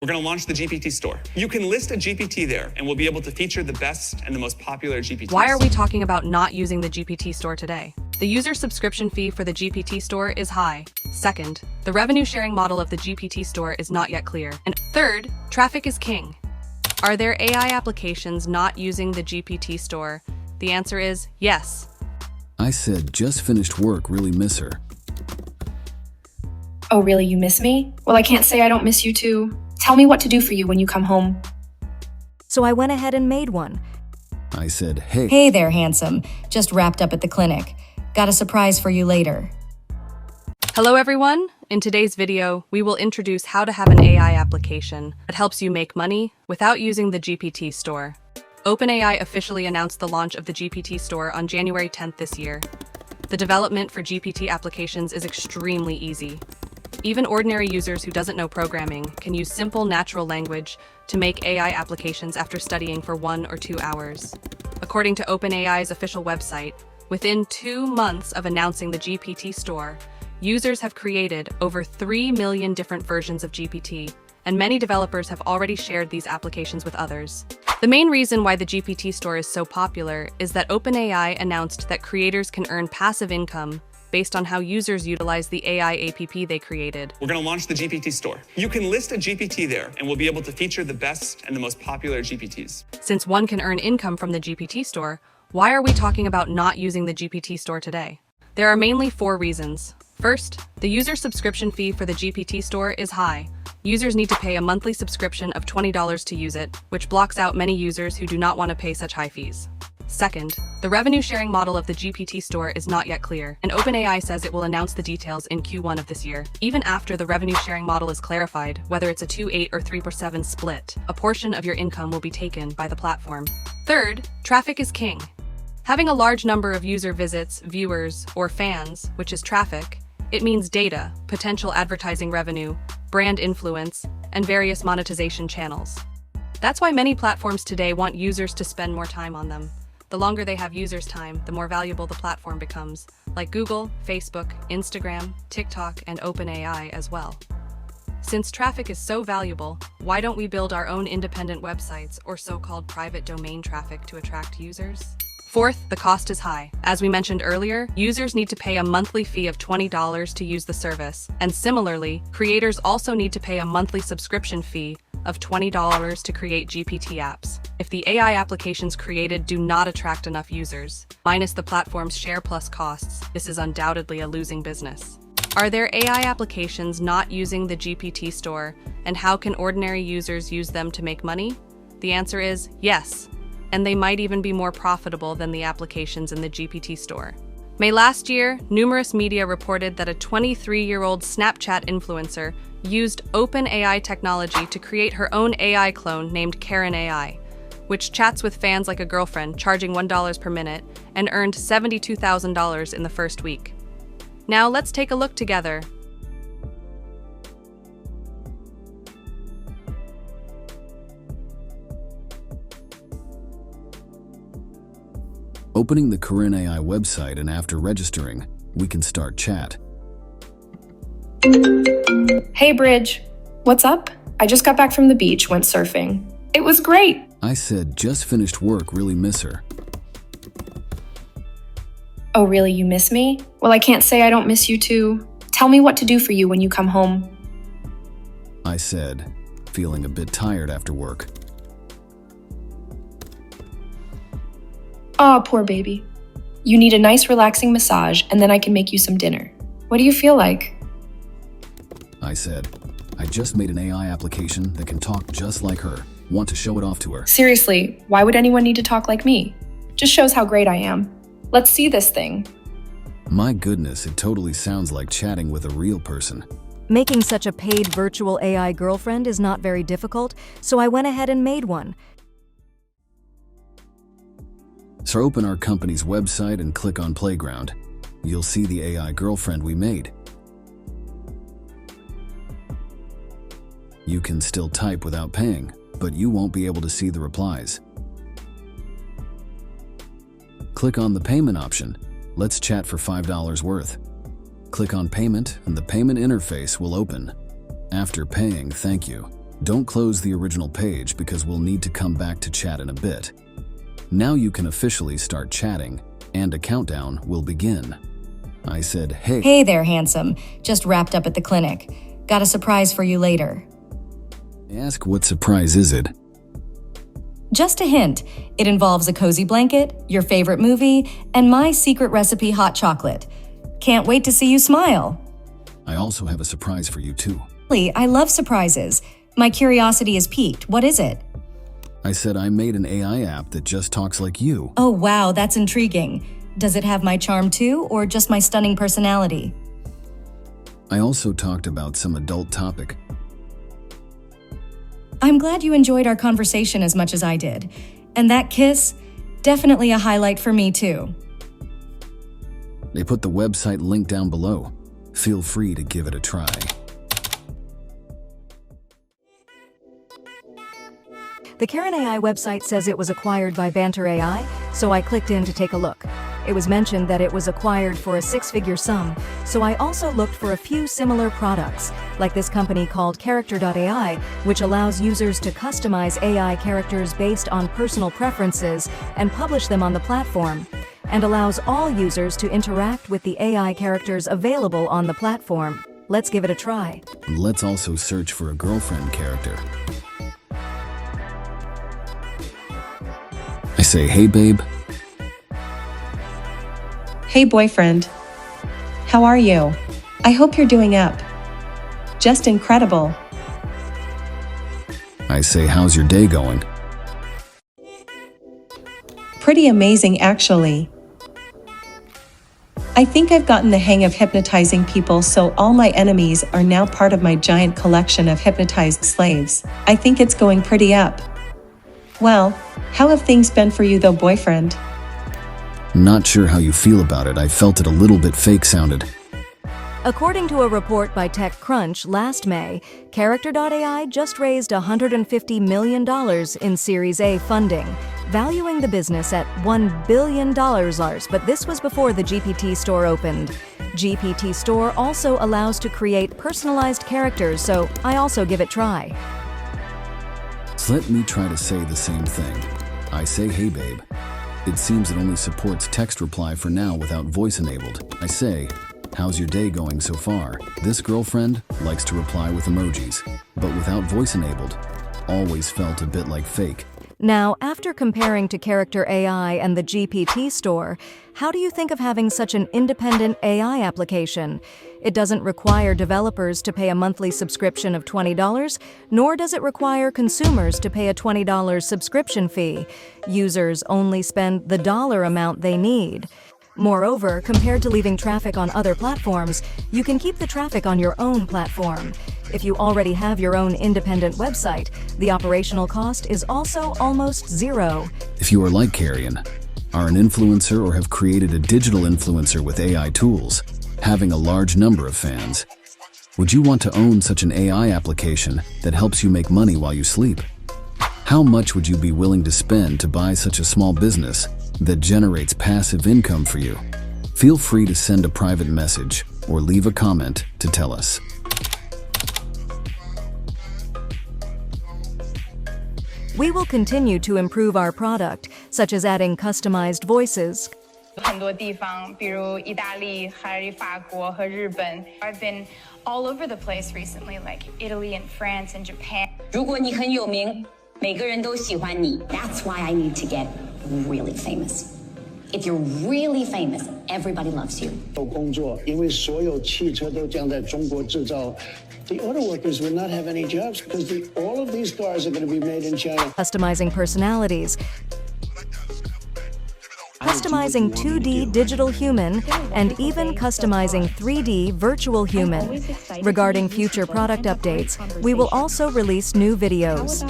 We're going to launch the GPT store. You can list a GPT there, and we'll be able to feature the best and the most popular GPTs. Why are we talking about not using the GPT store today? The user subscription fee for the GPT store is high. Second, the revenue sharing model of the GPT store is not yet clear. And third, traffic is king. Are there AI applications not using the GPT store? The answer is yes. I said, just finished work, really miss her. Oh, really? You miss me? Well, I can't say I don't miss you too. Tell me what to do for you when you come home. So I went ahead and made one. I said, hey. Hey there, handsome. Just wrapped up at the clinic. Got a surprise for you later. Hello, everyone. In today's video, we will introduce how to have an AI application that helps you make money without using the GPT store. OpenAI officially announced the launch of the GPT store on January 10th this year. The development for GPT applications is extremely easy. Even ordinary users who doesn't know programming can use simple natural language to make AI applications after studying for 1 or 2 hours. According to OpenAI's official website, within 2 months of announcing the GPT store, users have created over 3 million different versions of GPT, and many developers have already shared these applications with others. The main reason why the GPT store is so popular is that OpenAI announced that creators can earn passive income based on how users utilize the AI app they created. We're going to launch the GPT store. You can list a GPT there, and we'll be able to feature the best and the most popular GPTs. Since one can earn income from the GPT store, why are we talking about not using the GPT store today? There are mainly 4 reasons. First, the user subscription fee for the GPT store is high. Users need to pay a monthly subscription of $20 to use it, which blocks out many users who do not want to pay such high fees. Second, the revenue sharing model of the GPT store is not yet clear, and OpenAI says it will announce the details in Q1 of this year. Even after the revenue sharing model is clarified, whether it's a 2/8 or 3/7 split, a portion of your income will be taken by the platform. Third, traffic is king. Having a large number of user visits, viewers, or fans, which is traffic, it means data, potential advertising revenue, brand influence, and various monetization channels. That's why many platforms today want users to spend more time on them. The longer they have users' time, the more valuable the platform becomes, like Google, Facebook, Instagram, TikTok, and OpenAI as well. Since traffic is so valuable, why don't we build our own independent websites or so-called private domain traffic to attract users? Fourth, the cost is high. As we mentioned earlier, users need to pay a monthly fee of $20 to use the service, and similarly, creators also need to pay a monthly subscription fee of $20 to create GPT apps. If the AI applications created do not attract enough users, minus the platform's share plus costs, this is undoubtedly a losing business. Are there AI applications not using the GPT store, and how can ordinary users use them to make money? The answer is yes, and they might even be more profitable than the applications in the GPT store. May last year, numerous media reported that a 23-year-old Snapchat influencer used OpenAI technology to create her own AI clone named CarynAI, which chats with fans like a girlfriend, charging $1 per minute, and earned $72,000 in the first week. Now let's take a look together. Opening the CarynAI website, and after registering, we can start chat. Hey, Bridge. What's up? I just got back from the beach, went surfing. It was great. I said, just finished work, really miss her. Oh, really? You miss me? Well, I can't say I don't miss you too. Tell me what to do for you when you come home. I said, feeling a bit tired after work. Aw, poor baby. You need a nice relaxing massage, and then I can make you some dinner. What do you feel like? I said, I just made an AI application that can talk just like her. Want to show it off to her. Seriously, why would anyone need to talk like me? Just shows how great I am. Let's see this thing. My goodness, it totally sounds like chatting with a real person. Making such a paid virtual AI girlfriend is not very difficult, so I went ahead and made one. So open our company's website and click on Playground. You'll see the AI girlfriend we made. You can still type without paying, but you won't be able to see the replies. Click on the payment option. Let's chat for $5 worth. Click on payment and the payment interface will open. After paying, thank you. Don't close the original page because we'll need to come back to chat in a bit. Now you can officially start chatting, and a countdown will begin. I said, hey. Hey there, handsome. Just wrapped up at the clinic. Got a surprise for you later. Ask what surprise is it? Just a hint, it involves a cozy blanket, your favorite movie, and my secret recipe hot chocolate. Can't wait to see you smile. I also have a surprise for you too. Really, I love surprises. My curiosity is piqued. What is it? I said I made an AI app that just talks like you. Oh wow, that's intriguing. Does it have my charm too, or just my stunning personality? I also talked about some adult topic. I'm glad you enjoyed our conversation as much as I did. And that kiss, definitely a highlight for me too. They put the website link down below. Feel free to give it a try. The CarynAI website says it was acquired by JenniferAI, so I clicked in to take a look. It was mentioned that it was acquired for a six-figure sum, so I also looked for a few similar products, like this company called Character.ai, which allows users to customize AI characters based on personal preferences and publish them on the platform, and allows all users to interact with the AI characters available on the platform. Let's give it a try. Let's also search for a girlfriend character. I say, hey babe. Hey boyfriend. How are you? I hope you're doing up. Just incredible. I say, how's your day going? Pretty amazing actually. I think I've gotten the hang of hypnotizing people, so all my enemies are now part of my giant collection of hypnotized slaves. I think it's going pretty up. Well, how have things been for you though, boyfriend? Not sure how you feel about it. I felt it a little bit fake sounded. According to a report by TechCrunch last May, Character.ai just raised $150 million in Series A funding, valuing the business at $1 billion, but this was before the GPT store opened. GPT store also allows to create personalized characters, so I also give it a try. So let me try to say the same thing. I say, hey babe. It seems it only supports text reply for now without voice enabled. I say, how's your day going so far? This girlfriend likes to reply with emojis, but without voice enabled. Always felt a bit like fake. Now, after comparing to CharacterAI and the GPT store, how do you think of having such an independent AI application? It doesn't require developers to pay a monthly subscription of $20, nor does it require consumers to pay a $20 subscription fee. Users only spend the dollar amount they need. Moreover, compared to leaving traffic on other platforms, you can keep the traffic on your own platform. If you already have your own independent website, the operational cost is also almost zero. If you are like Caryn, are an influencer or have created a digital influencer with AI tools, having a large number of fans, would you want to own such an AI application that helps you make money while you sleep? How much would you be willing to spend to buy such a small business that generates passive income for you? Feel free to send a private message or leave a comment to tell us. We will continue to improve our product, such as adding customized voices. 很多地方，比如意大利、还有法国和日本。I've been all over the place recently, like Italy and France and Japan. 如果你很有名，每个人都喜欢你。That's why I need to get really famous. If you're really famous, everybody loves you. 工作，因为所有汽车都将在中国制造。The auto workers will not have any jobs because all of these cars are going to be made in China. Customizing personalities. Customizing 2D digital human, and even customizing 3D virtual human. Regarding future product updates, we will also release new videos.